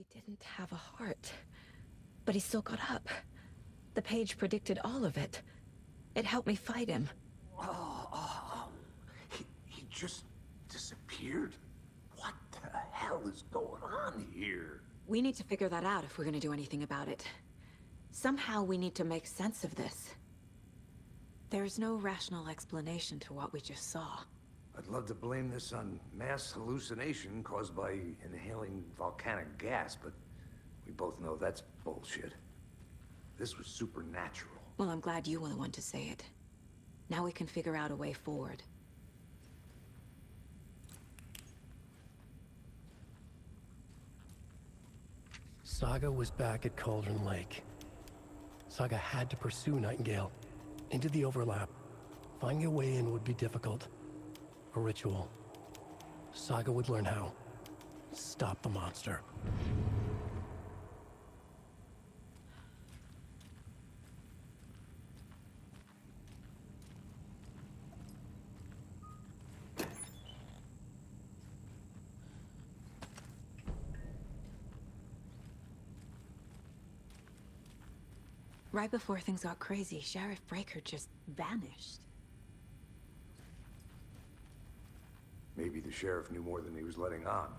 He didn't have a heart, but he still got up. The page predicted all of it. It helped me fight him. He just disappeared? What the hell is going on here? We need to figure that out if we're gonna do anything about it. Somehow we need to make sense of this. There's no rational explanation to what we just saw. I'd love to blame this on mass hallucination caused by inhaling volcanic gas, but we both know that's bullshit. This was supernatural. Well, I'm glad you were the one to say it. Now we can figure out a way forward. Saga was back at Cauldron Lake. Saga had to pursue Nightingale into the overlap. Finding a way in would be difficult. A ritual. Saga would learn how. Stop the monster. Right before things got crazy, Sheriff Breaker just vanished. Maybe the sheriff knew more than he was letting on.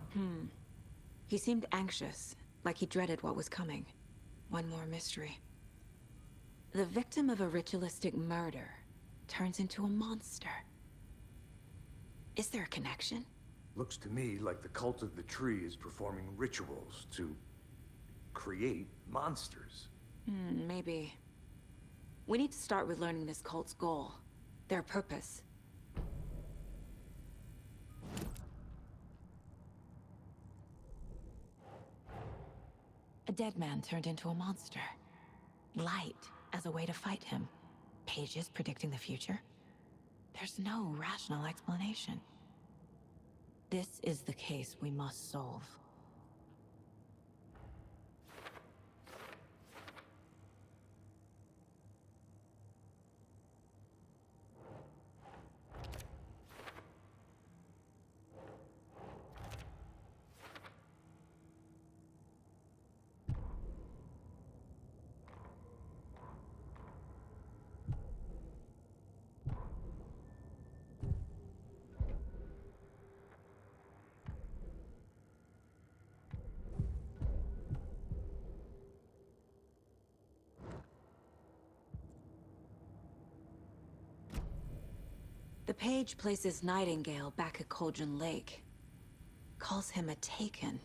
He seemed anxious, like he dreaded what was coming. One more mystery. The victim of a ritualistic murder turns into a monster. Is there a connection? Looks to me like the cult of the tree is performing rituals to create monsters. Maybe. We need to start with learning this cult's goal. Their purpose. A dead man turned into a monster. Light as a way to fight him. Pages predicting the future. There's no rational explanation. This is the case we must solve. The page places Nightingale back at Cauldron Lake. Calls him a Taken.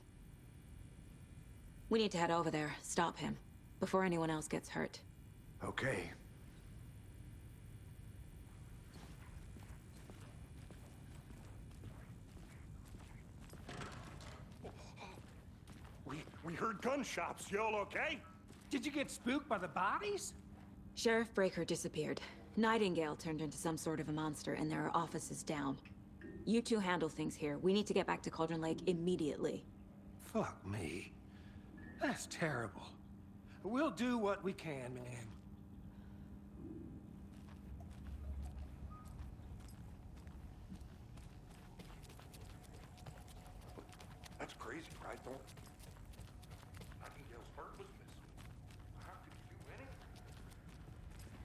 We need to head over there, stop him, before anyone else gets hurt. Okay. We heard gunshots. Y'all okay? Did you get spooked by the bodies? Sheriff Breaker disappeared. Nightingale turned into some sort of a monster, and there are offices down. You two handle things here. We need to get back to Cauldron Lake immediately. Fuck me. That's terrible. We'll do what we can, man. That's crazy, right? Don't. Nightingale's heart was missing. How could you do anything?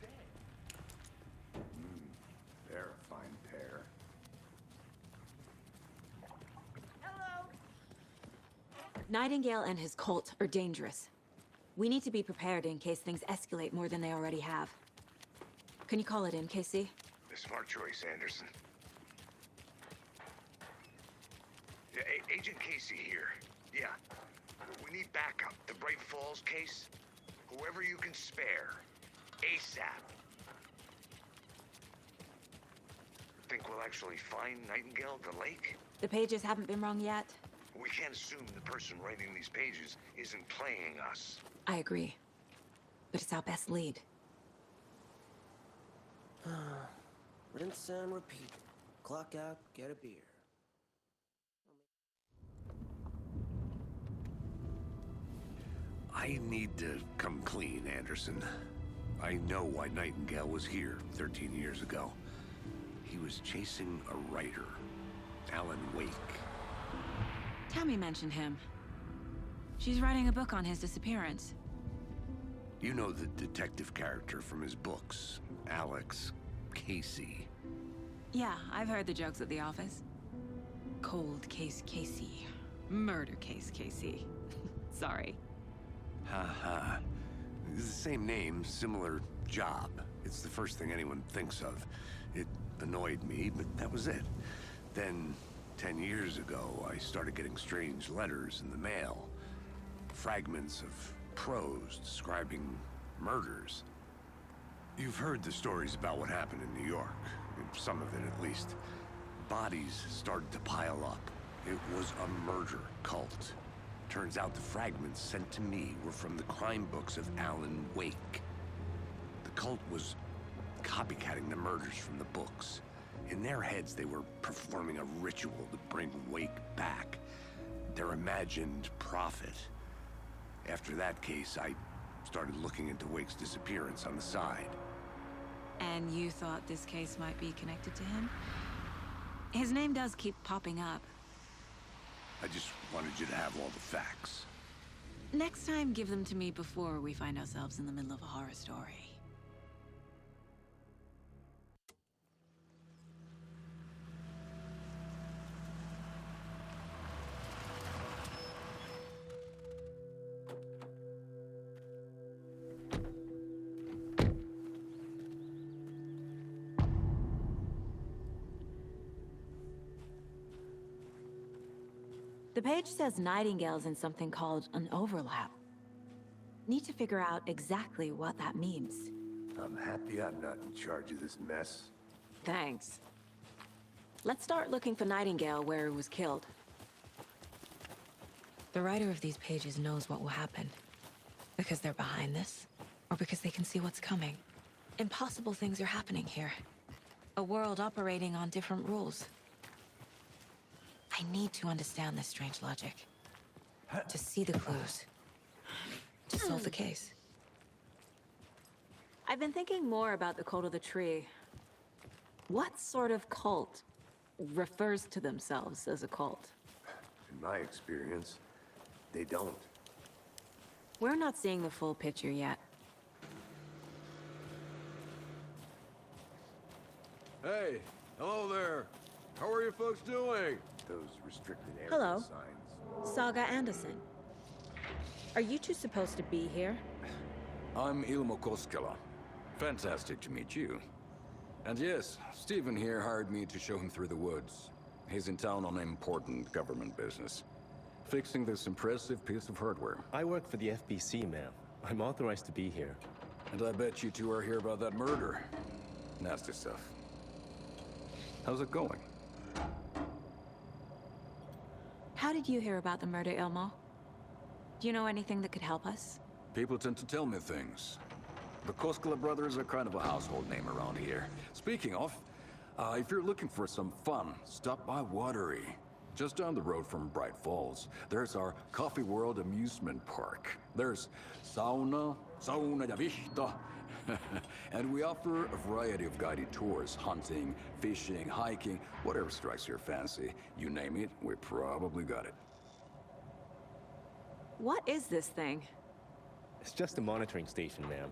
Dead. They're a fine pair. Nightingale and his cult are dangerous. We need to be prepared in case things escalate more than they already have. Can you call it in, KC? A smart choice, Anderson. Yeah, Agent Casey here. Yeah. We need backup. The Bright Falls case. Whoever you can spare. ASAP. Think we'll actually find Nightingale at the lake? The pages haven't been wrong yet. We can't assume the person writing these pages isn't playing us. I agree. But it's our best lead. Rinse and repeat. Clock out, get a beer. I need to come clean, Anderson. I know why Nightingale was here 13 years ago. He was chasing a writer, Alan Wake. Tammy mentioned him. She's writing a book on his disappearance. You know the detective character from his books, Alex Casey. Yeah, I've heard the jokes at the office. Cold case Casey. Murder case Casey. Sorry. Ha. It's the same name, similar job. It's the first thing anyone thinks of. It annoyed me, but that was it. Then, 10 years ago, I started getting strange letters in the mail. Fragments of prose describing murders. You've heard the stories about what happened in New York. Some of it, at least. Bodies started to pile up. It was a murder cult. Turns out the fragments sent to me were from the crime books of Alan Wake. The cult was copycatting the murders from the books. In their heads, they were performing a ritual to bring Wake back. Their imagined prophet. After that case, I started looking into Wake's disappearance on the side. And you thought this case might be connected to him? His name does keep popping up. I just wanted you to have all the facts. Next time, give them to me before we find ourselves in the middle of a horror story. The page says Nightingale's in something called an overlap. Need to figure out exactly what that means. I'm happy I'm not in charge of this mess. Thanks. Let's start looking for Nightingale where he was killed. The writer of these pages knows what will happen. Because they're behind this, or because they can see what's coming. Impossible things are happening here. A world operating on different rules. I need to understand this strange logic. To see the clues. To solve the case. I've been thinking more about the cult of the tree. What sort of cult refers to themselves as a cult? In my experience, they don't. We're not seeing the full picture yet. Hey, hello there. How are you folks doing? Those restricted area Hello. signs. Saga Anderson. Are you two supposed to be here? I'm Ilmo Koskela. Fantastic to meet you. And yes, Stephen here hired me to show him through the woods. He's in town on important government business. Fixing this impressive piece of hardware. I work for the FBC, ma'am. I'm authorized to be here. And I bet you two are here about that murder. Nasty stuff. How's it going? How did you hear about the murder, Ilmo? Do you know anything that could help us? People tend to tell me things. The Koskela brothers are kind of a household name around here. Speaking of, if you're looking for some fun, stop by Watery. Just down the road from Bright Falls, there's our Coffee World amusement park. There's sauna ja vihta. And we offer a variety of guided tours, hunting, fishing, hiking, whatever strikes your fancy. You name it, we probably got it. What is this thing? It's just a monitoring station, ma'am.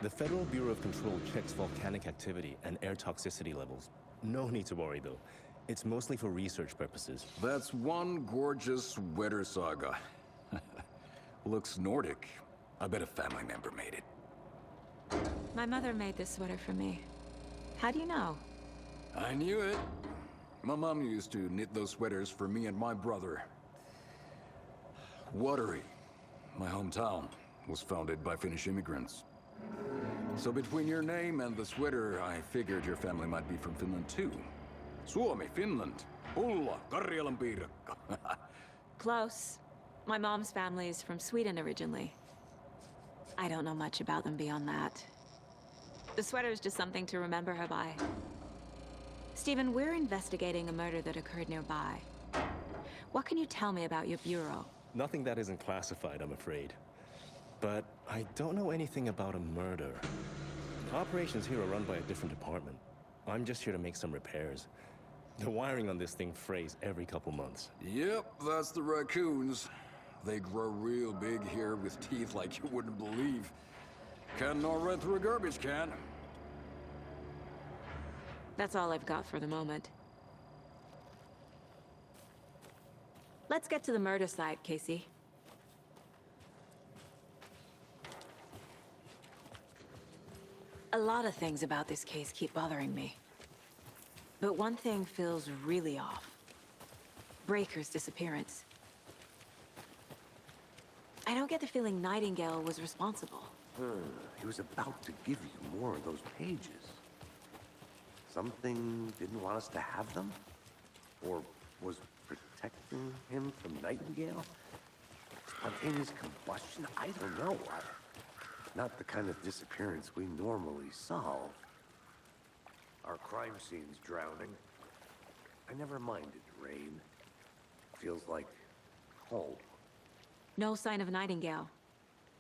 The Federal Bureau of Control checks volcanic activity and air toxicity levels. No need to worry, though. It's mostly for research purposes. That's one gorgeous sweater, Saga. Looks Nordic. I bet a family member made it. My mother made this sweater for me. How do you know? I knew it. My mom used to knit those sweaters for me and my brother. Watery, my hometown, was founded by Finnish immigrants. So between your name and the sweater, I figured your family might be from Finland too. Suomi, Finland. Ulla, Karjalan piirakka. Close. My mom's family is from Sweden originally. I don't know much about them beyond that. The sweater is just something to remember her by. Stephen, we're investigating a murder that occurred nearby. What can you tell me about your bureau? Nothing that isn't classified, I'm afraid. But I don't know anything about a murder. Operations here are run by a different department. I'm just here to make some repairs. The wiring on this thing frays every couple months. Yep, that's the raccoons. They grow real big here with teeth like you wouldn't believe. Can nor run through a garbage can. That's all I've got for the moment. Let's get to the murder site, Casey. A lot of things about this case keep bothering me. But one thing feels really off. Breaker's disappearance. I don't get the feeling Nightingale was responsible. He was about to give you more of those pages. Something didn't want us to have them? Or was protecting him from Nightingale? Spontaneous combustion? I don't know. Not the kind of disappearance we normally solve. Our crime scene's drowning. I never minded rain. Feels like home. No sign of Nightingale.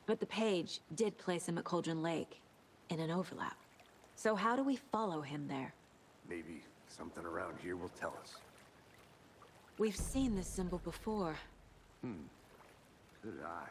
But the page did place him at Cauldron Lake, in an overlap. So how do we follow him there? Maybe something around here will tell us. We've seen this symbol before. Good eye.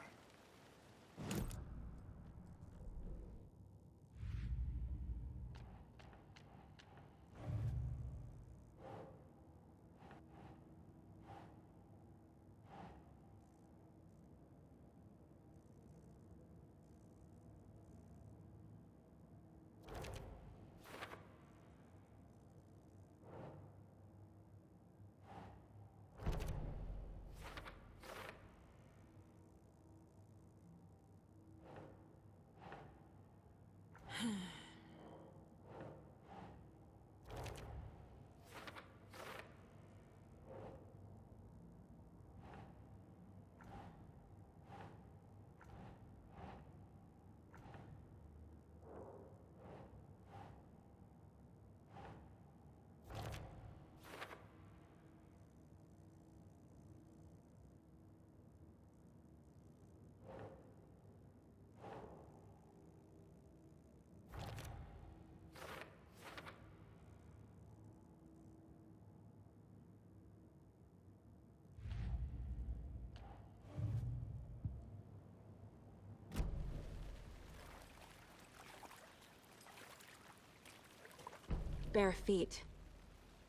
Bare feet.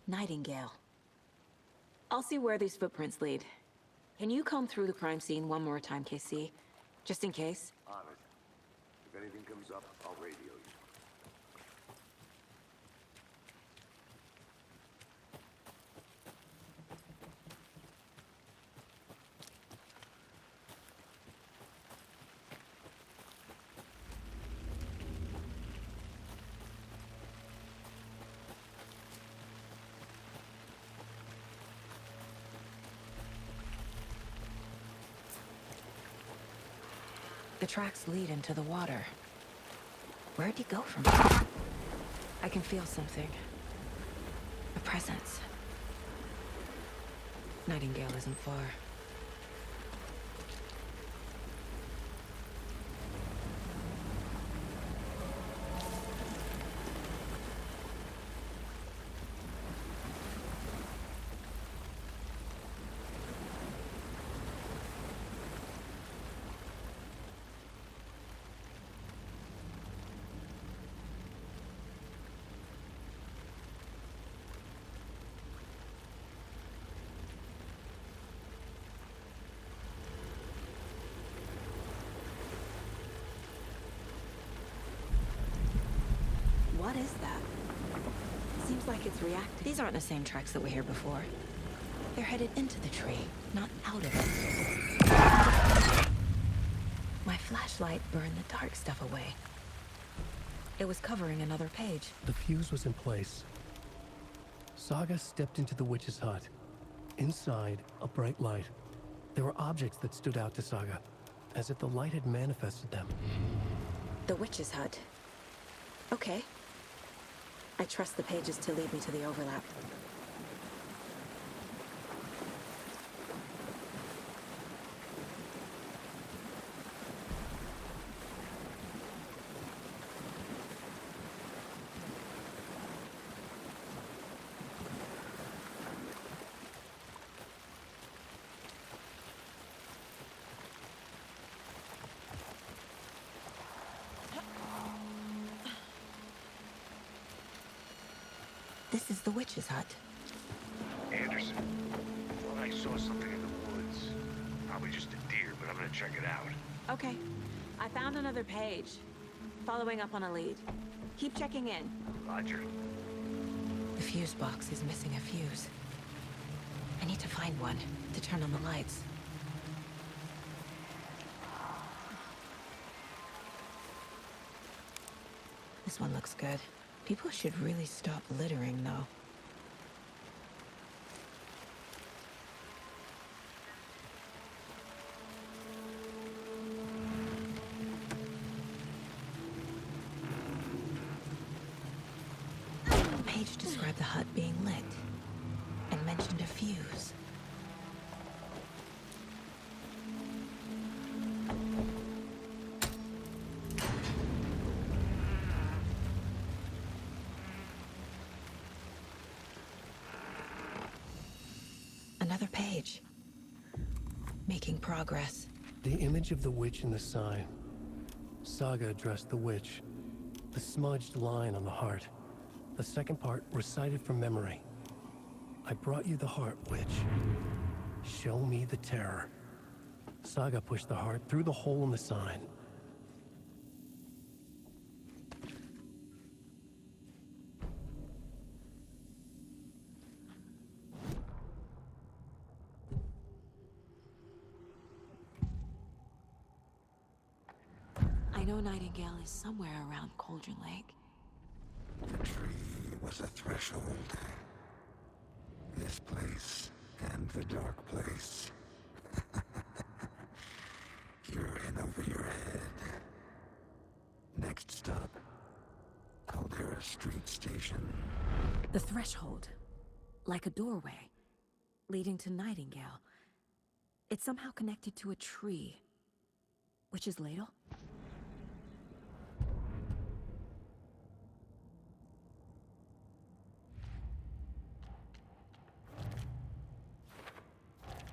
Nightingale. I'll see where these footprints lead. Can you comb through the crime scene one more time, KC? Just in case? On it. If anything comes up, I'll radio you. The tracks lead into the water. Where'd he go from here? I can feel something. A presence. Nightingale isn't far. What is that? Seems like it's reacting. These aren't the same tracks that were here before. They're headed into the tree, not out of it. My flashlight burned the dark stuff away. It was covering another page. The fuse was in place. Saga stepped into the witch's hut. Inside, a bright light. There were objects that stood out to Saga, as if the light had manifested them. The witch's hut. Okay. I trust the pages to lead me to the overlap. This is the witch's hut. Anderson, thought I saw something in the woods. Probably just a deer, but I'm gonna check it out. Okay. I found another page. Following up on a lead. Keep checking in. Roger. The fuse box is missing a fuse. I need to find one to turn on the lights. This one looks good. People should really stop littering, though. The page described the hut being lit and mentioned a fuse. Another page. Making progress. The image of the witch in the sign. Saga addressed the witch. The smudged line on the heart. The second part recited from memory. I brought you the heart, witch. Show me the terror. Saga pushed the heart through the hole in the sign. I know Nightingale is somewhere around Cauldron Lake. The tree was a threshold. This place and the dark place. You're in over your head. Next stop, Caldera Street Station. The threshold. Like a doorway. Leading to Nightingale. It's somehow connected to a tree. Witch's ladle?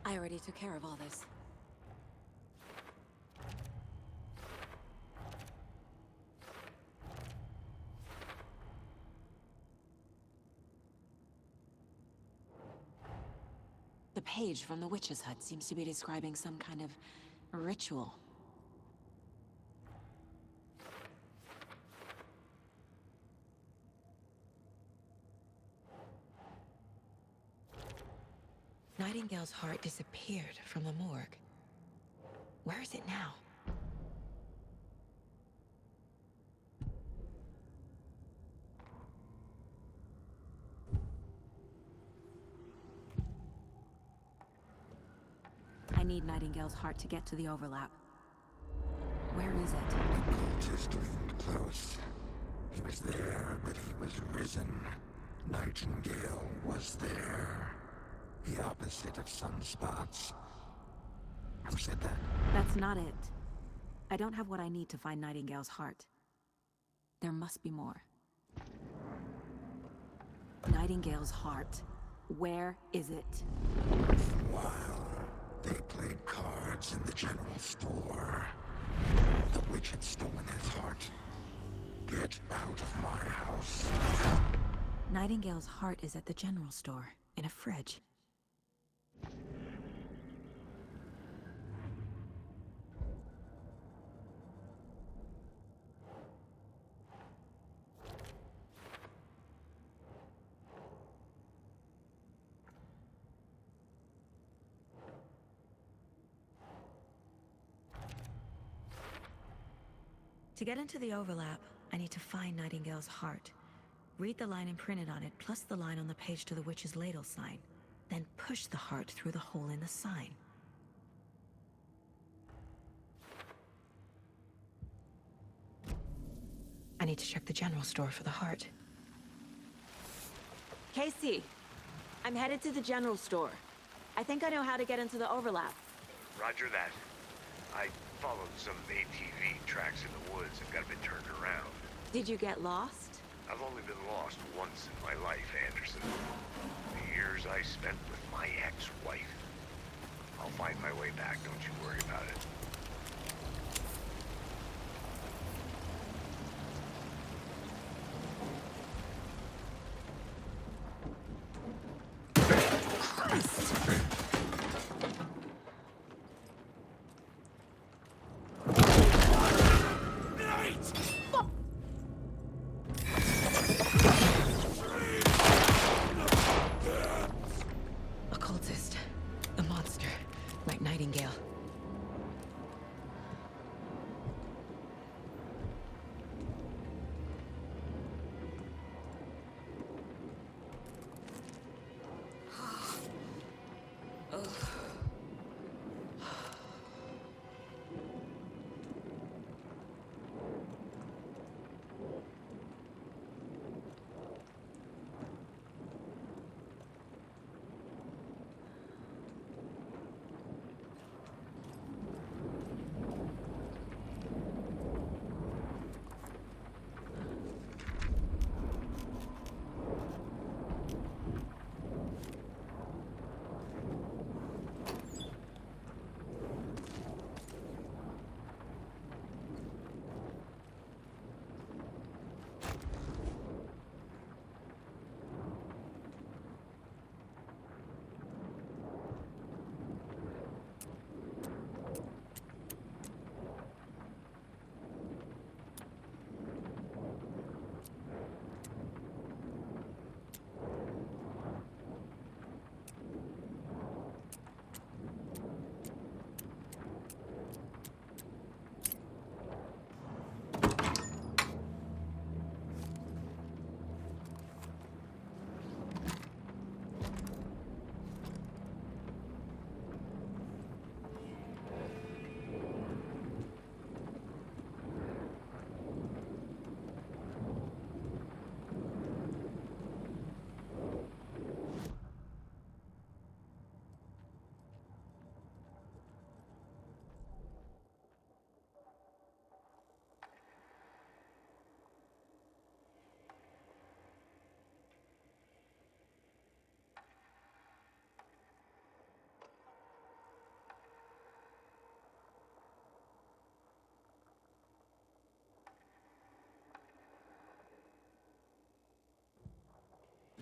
I already took care of all this. The page from the witch's hut seems to be describing some kind of ritual. Nightingale's heart disappeared from the morgue. Where is it now? I need Nightingale's heart to get to the overlap. Where is it? The cultist leaned close. He was there, but he was risen. Nightingale was there. The opposite of sunspots. Who said that? That's not it. I don't have what I need to find Nightingale's heart. There must be more. Nightingale's heart. Where is it? While they played cards in the general store, the witch had stolen his heart. Get out of my house. Nightingale's heart is at the general store, in a fridge. To get into the overlap, I need to find Nightingale's heart. Read the line imprinted on it, plus the line on the page to the witch's ladle sign. Then push the heart through the hole in the sign. I need to check the general store for the heart. Casey, I'm headed to the general store. I think I know how to get into the overlap. Roger that. I followed some ATV tracks in the woods and got a bit turned around. Did you get lost? I've only been lost once in my life, Anderson. The years I spent with my ex-wife. I'll find my way back, don't you worry about it.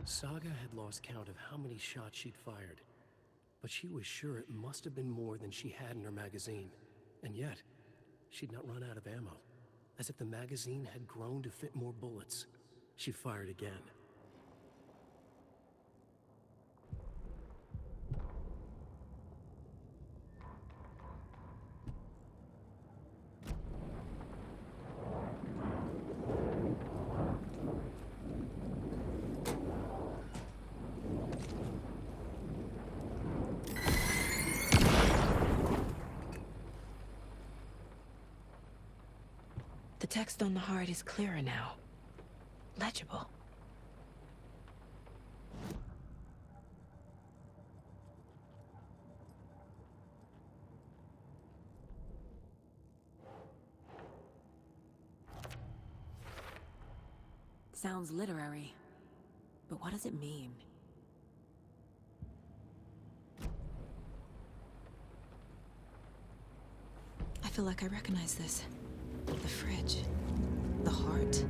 Saga had lost count of how many shots she'd fired, but she was sure it must have been more than she had in her magazine. And yet, she'd not run out of ammo. As if the magazine had grown to fit more bullets. She fired again. The text on the heart is clearer now. Legible. Sounds literary. But what does it mean? I feel like I recognize this. The fridge. The heart.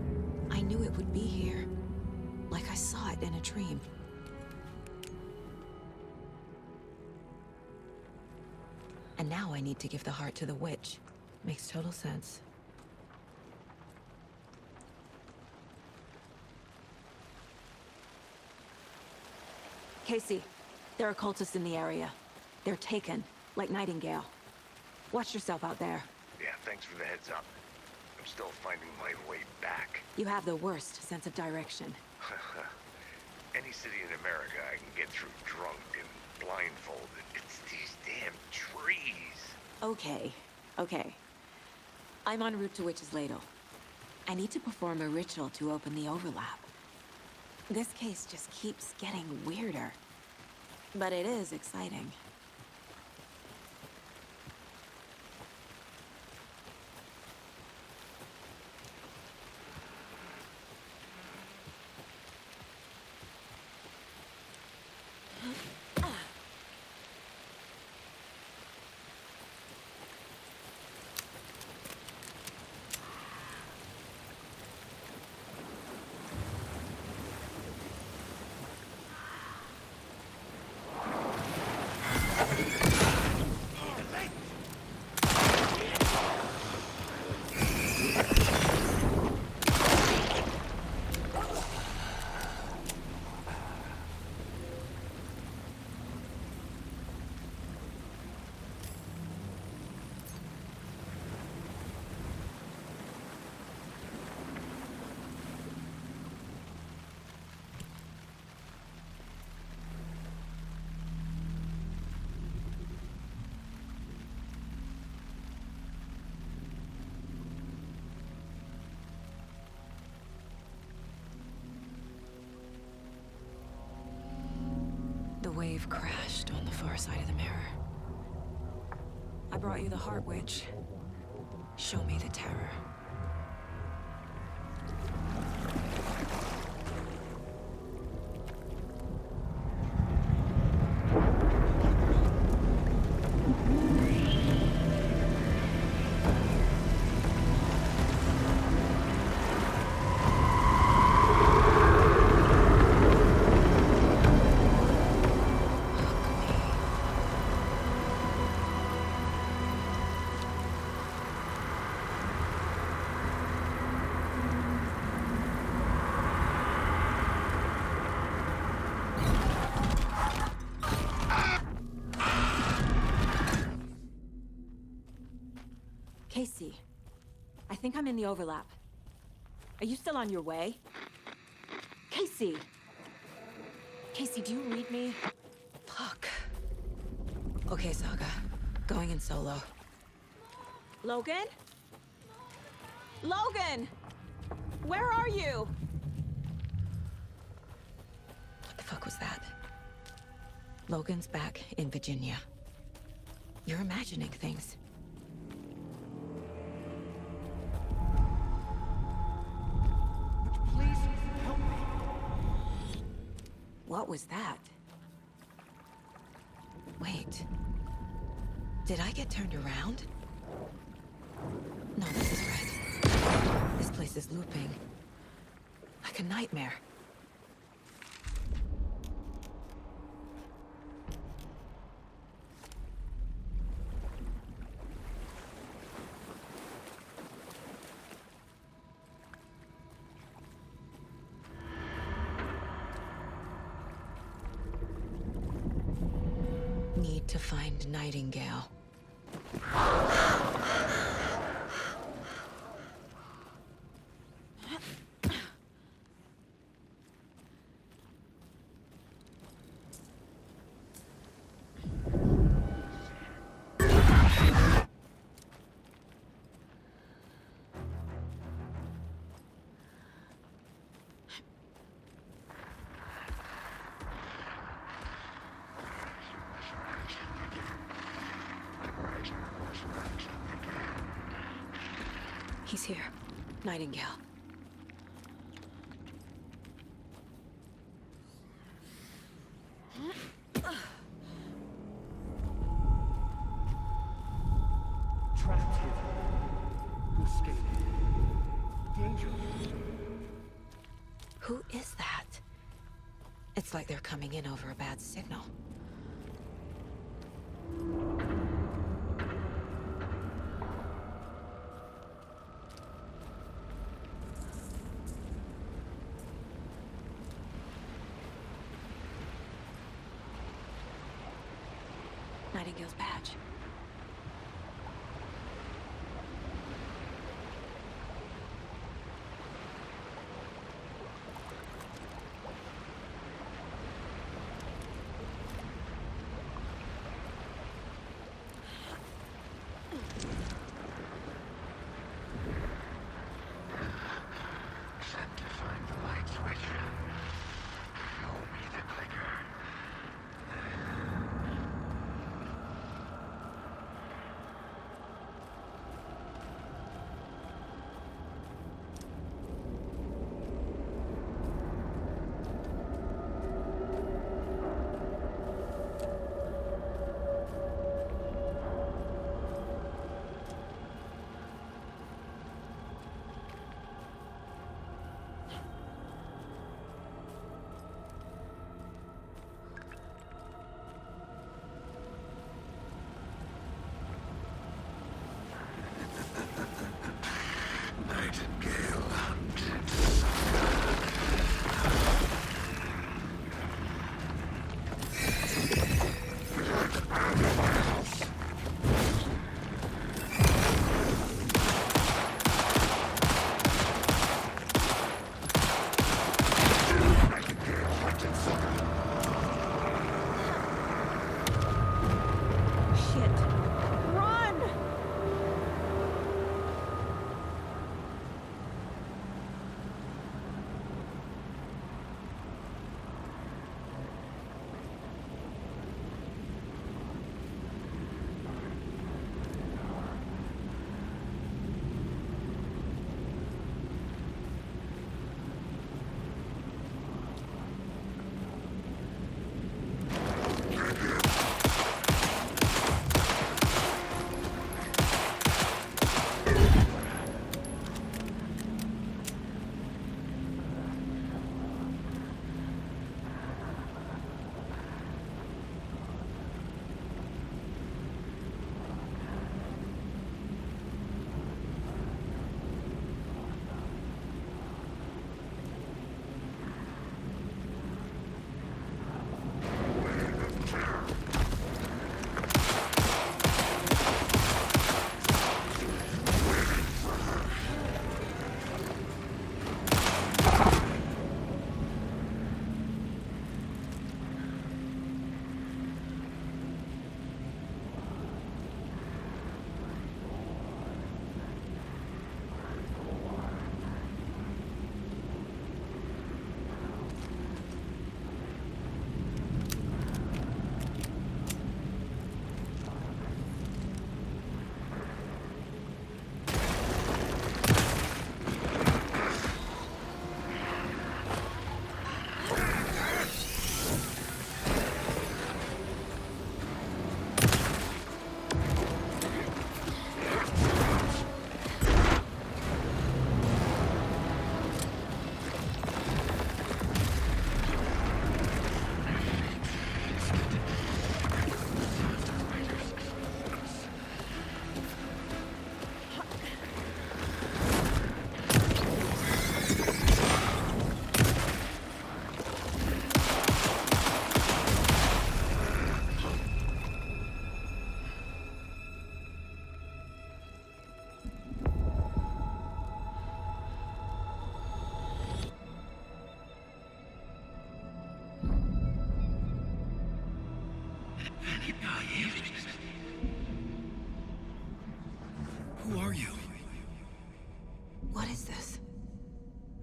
I knew it would be here. Like I saw it in a dream. And now I need to give the heart to the witch. Makes total sense. Casey, there are cultists in the area. They're taken, like Nightingale. Watch yourself out there. Yeah, thanks for the heads up. I'm still finding my way back. You have the worst sense of direction. Any city in America I can get through drunk and blindfolded. It's these damn trees. Okay, okay. I'm en route to Witch's Ladle. I need to perform a ritual to open the overlap. This case just keeps getting weirder. But it is exciting. The wave crashed on the far side of the mirror. I brought you the Heart Witch. Show me the terror. Casey, I think I'm in the overlap. Are you still on your way? Casey! Casey, do you read me? Fuck. Okay, Saga. Going in solo. Logan? Logan! Where are you? What the fuck was that? Logan's back in Virginia. You're imagining things. What was that? Wait. Did I get turned around? No, this is right. This place is looping. Like a nightmare. Need to find Nightingale. He's here. Nightingale. Trapped here. To escape. Danger. Who is that? It's like they're coming in over a bad signal. Nightingale's badge. Set to find the light switch. Show me the clicker. are you? What is this?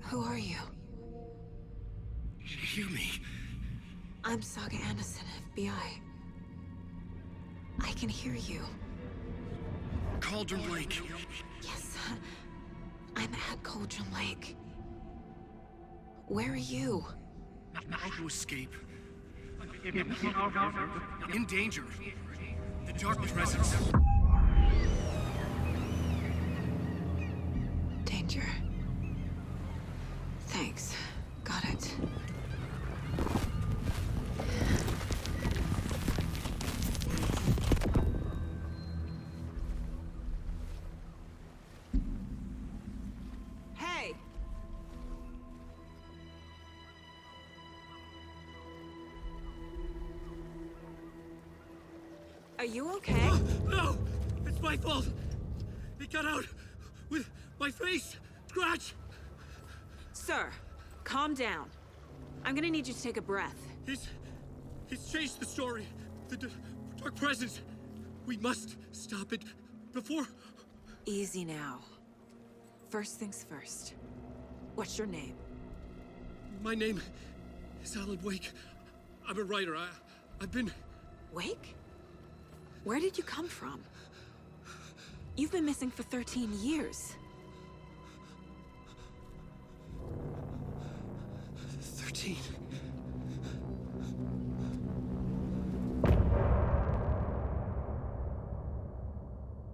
Who are you? Hear me. I'm Saga Anderson, FBI. I can hear you. Cauldron Lake. Yes, I'm at Cauldron Lake. Where are you? How to escape. In danger. The dark presence. Danger. Thanks. Got it. Hey! Are you okay? No! It's my fault! He got out with my face scratch! Sir, calm down. I'm gonna need you to take a breath. He's changed the story. The dark presence. We must stop it before... Easy now. First things first. What's your name? My name is Alan Wake. I'm a writer. I've been... Wake? Where did you come from? You've been missing for 13 years.